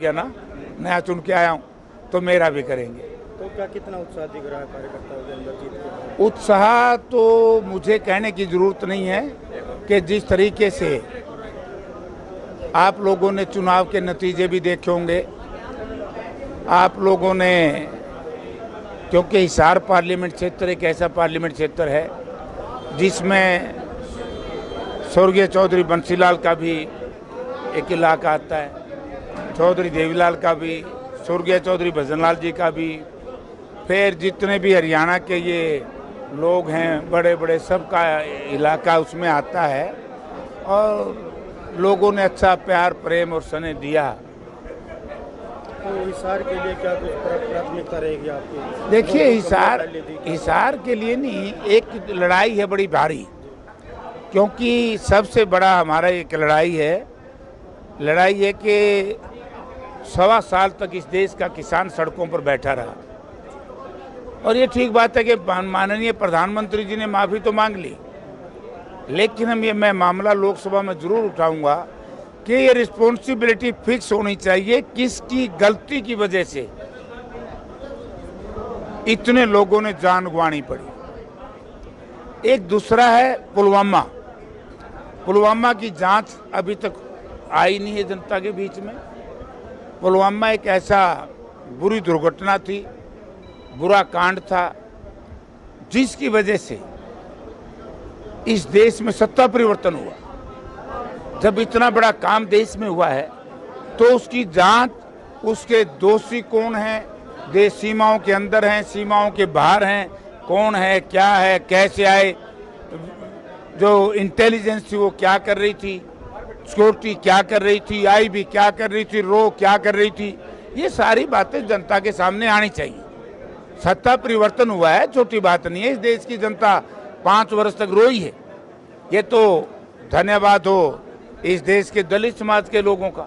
किया ना, नया चुन के आया हूँ तो मेरा भी करेंगे। तो क्या कितना उत्साह दिख रहा है कार्यकर्ताओं के अंदर जीत के बाद? उत्साह तो मुझे कहने की जरूरत नहीं है कि जिस तरीके से आप लोगों ने चुनाव के नतीजे भी देखे होंगे, आप लोगों ने, क्योंकि हिसार पार्लियामेंट क्षेत्र एक ऐसा पार्लियामेंट क्षेत्र है जिसमें स्वर्गीय चौधरी बंसीलाल का भी एक इलाका आता है, चौधरी देवीलाल का भी, स्वर्गीय चौधरी भजनलाल जी का भी, फिर जितने भी हरियाणा के ये लोग हैं बड़े बड़े सबका इलाका उसमें आता है और लोगों ने अच्छा प्यार प्रेम और स्नेह दिया। तो हिसार के लिए क्या कुछ प्राथमिकता रहेगी आपकी? देखिए, हिसार के लिए नहीं, एक लड़ाई है बड़ी भारी, क्योंकि सबसे बड़ा हमारा एक लड़ाई है कि 1.25 साल तक इस देश का किसान सड़कों पर बैठा रहा और ये ठीक बात है कि माननीय प्रधानमंत्री जी ने माफ़ी तो मांग ली, लेकिन मैं मामला लोकसभा में जरूर उठाऊंगा कि ये रिस्पॉन्सिबिलिटी फिक्स होनी चाहिए, किसकी गलती की वजह से इतने लोगों ने जान गंवानी पड़ी। एक दूसरा है पुलवामा की जांच अभी तक आई नहीं है जनता के बीच में। पुलवामा एक ऐसा बुरी दुर्घटना थी, बुरा कांड था, जिसकी वजह से इस देश में सत्ता परिवर्तन हुआ। जब इतना बड़ा काम देश में हुआ है तो उसकी जांच, उसके दोषी कौन हैं, देश सीमाओं के अंदर हैं, सीमाओं के बाहर हैं, कौन है, क्या है, कैसे आए, जो इंटेलिजेंस थी वो क्या कर रही थी, सिक्योरिटी क्या कर रही थी, आईबी क्या कर रही थी, रो क्या कर रही थी, ये सारी बातें जनता के सामने आनी चाहिए। सत्ता परिवर्तन हुआ है, छोटी बात नहीं है। इस देश की जनता 5 वर्ष तक रोई है। ये तो धन्यवाद हो इस देश के दलित समाज के लोगों का,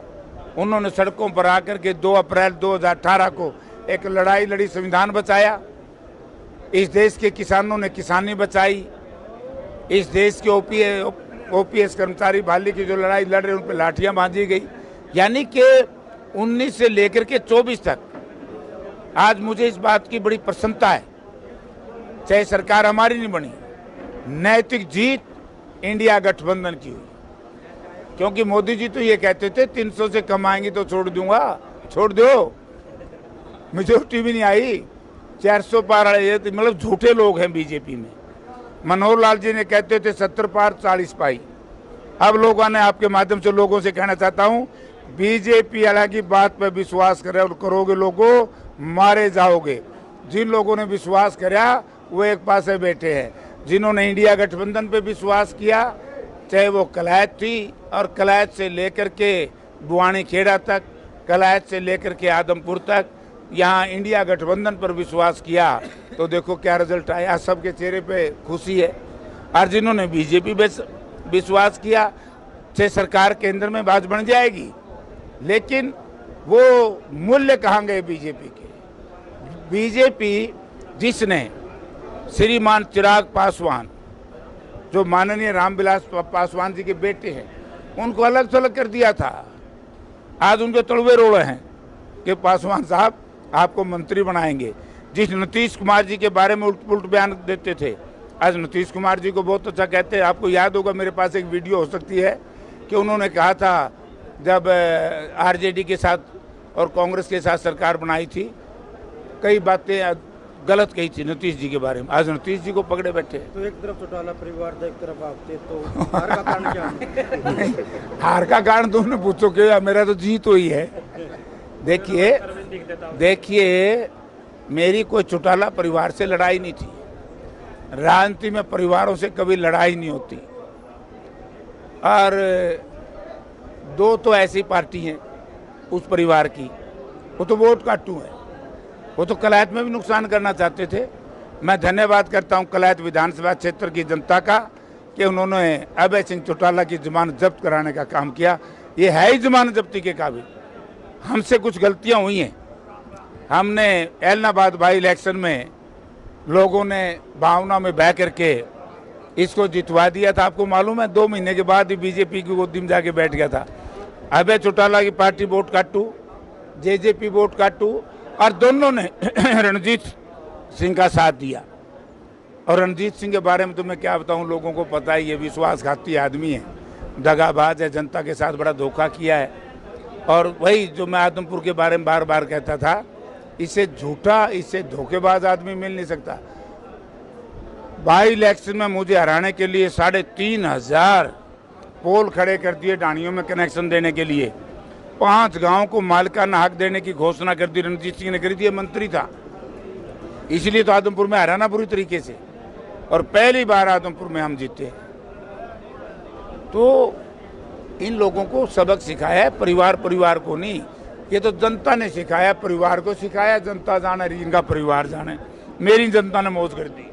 उन्होंने सड़कों पर आकर के 2 अप्रैल 2018 को एक लड़ाई लड़ी, संविधान बचाया। इस देश के किसानों ने किसानी बचाई। इस देश के ओपीएस कर्मचारी बाली की जो लड़ाई लड़ रहे उन पर लाठियां बांधी गई। यानी कि 19 से लेकर के 24 तक आज मुझे इस बात की बड़ी प्रसन्नता है, चाहे सरकार हमारी नहीं बनी, नैतिक जीत इंडिया गठबंधन की हुई। क्योंकि मोदी जी तो ये कहते थे 300 से कम आएंगी तो छोड़ दूंगा, छोड़ दो, मेजोरिटी भी नहीं आई, 400 पार आए, मतलब झूठे लोग हैं बीजेपी में। मनोहर लाल जी ने कहते थे 70 पार 40 पाई। अब लोगों ने, आपके माध्यम से लोगों से कहना चाहता हूं, बीजेपी हालांकि बात पर विश्वास करे और करोगे लोगों मारे जाओगे। जिन लोगों ने विश्वास किया वो एक पास बैठे हैं, जिन्होंने इंडिया गठबंधन पे विश्वास किया, चाहे वो कलायत थी और कलायत से लेकर के बुआनी खेड़ा तक, कलायत से लेकर के आदमपुर तक, यहाँ इंडिया गठबंधन पर विश्वास किया तो देखो क्या रिजल्ट आया। सबके चेहरे पे खुशी है। और जिन्होंने बीजेपी पे विश्वास किया, चाहे सरकार केंद्र में बात बन जाएगी, लेकिन वो मूल्य कहाँ गए बीजेपी के? बीजेपी जिसने श्रीमान चिराग पासवान, जो माननीय रामविलास पासवान जी के बेटे हैं, उनको अलग थलग कर दिया था। आज उनके तड़वे रोड़े हैं कि पासवान साहब आपको मंत्री बनाएंगे। जिस नीतीश कुमार जी के बारे में उल्ट बयान देते थे, आज नीतीश कुमार जी को बहुत अच्छा कहते हैं। आपको याद होगा, मेरे पास एक वीडियो हो सकती है कि उन्होंने कहा था जब आरजेडी के साथ और कांग्रेस के साथ सरकार बनाई थी, कई बातें गलत कही थी नीतीश जी के बारे में। आज नीतीश जी को पकड़े बैठे। तो एक तरफ चौटाला परिवार था, एक तरफ आपके, तो हार का कारण क्या है? हार का कारण तुमने पूछो क्यों, मेरा तो जीत हुई है। देखिए, मेरी कोई चौटाला परिवार से लड़ाई नहीं थी। राजनीति में परिवारों से कभी लड़ाई नहीं होती। और 2 तो ऐसी पार्टी हैं उस परिवार की, वो तो वोट काटू है, वो तो कलायत में भी नुकसान करना चाहते थे। मैं धन्यवाद करता हूं कलायत विधानसभा क्षेत्र की जनता का कि उन्होंने अभय सिंह चौटाला की जमानत जब्त कराने का काम किया। ये है ही जमानत जब्ती के काबिल। हमसे कुछ गलतियां हुई हैं। हमने एलनाबाद बाई इलेक्शन में लोगों ने भावना में बह करके इसको जितवा दिया था। आपको मालूम है 2 महीने के बाद ही बीजेपी की गोदी में जाके बैठ गया था। अभय चौटाला की पार्टी वोट काटू, जेजेपी वोट काटू, और दोनों ने रणजीत सिंह का साथ दिया। और रणजीत सिंह के बारे में तो मैं क्या बताऊं, लोगों को पता ही है, विश्वासघाती आदमी है, दगाबाज है, जनता के साथ बड़ा धोखा किया है। और वही जो मैं आदमपुर के बारे में बार बार कहता था, इससे झूठा, इससे धोखेबाज आदमी मिल नहीं सकता। बाई इलेक्शन में मुझे हराने के लिए 3,500 पोल खड़े कर दिए डाणियों में कनेक्शन देने के लिए। 5 गांव को मालिकाना हक देने की घोषणा कर दी रणजीत सिंह ने करी थी, मंत्री था, इसलिए तो आदमपुर में हराना पूरी तरीके से, और पहली बार आदमपुर में हम जीते। तो इन लोगों को सबक सिखाया है, परिवार को नहीं, ये तो जनता ने सिखाया, परिवार को सिखाया। जनता जाने, इनका परिवार जाने, मेरी जनता ने मौज कर दी।